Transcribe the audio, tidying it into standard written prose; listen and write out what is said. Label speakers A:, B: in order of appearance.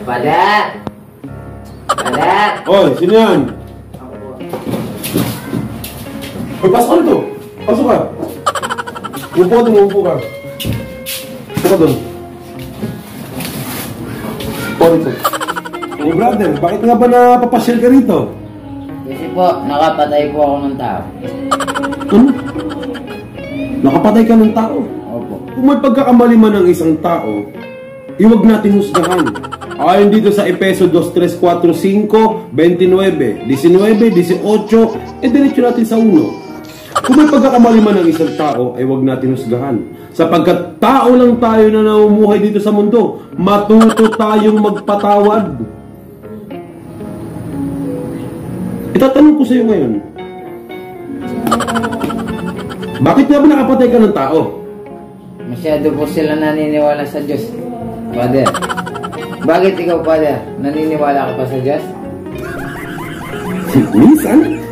A: Father! Father!
B: Oy, sino yan?
A: Ako po.
B: Oy, pasok ka dito. Pasok ka. Upo ka, umupo ka. Upo ka doon. Upo dito. Oh, brother, bakit nga ba napapasyal ka rito?
A: Kasi po, nakapatay po ako ng tao.
B: Ano? Nakapatay ka ng tao?
A: Opo.
B: Kung may pagkakamali man ng isang tao, iwag natin husgahan. Ayon dito sa Efeso 2:3-4-5, 29, 19, 18, diretso natin sa 1. Kung may pagkakamali man ng isang tao, ay wag natin husgahan. Sapagkat tao lang tayo na namumuhay dito sa mundo, matuto tayong magpatawad. Itatanong ko sa iyo ngayon, bakit nga ba nakapatay ka ng tao?
A: Masyado po sila naniniwala sa Diyos. Father, bakit ikaw, Father, naniniwala ka pa sa Diyos?
B: Minsan,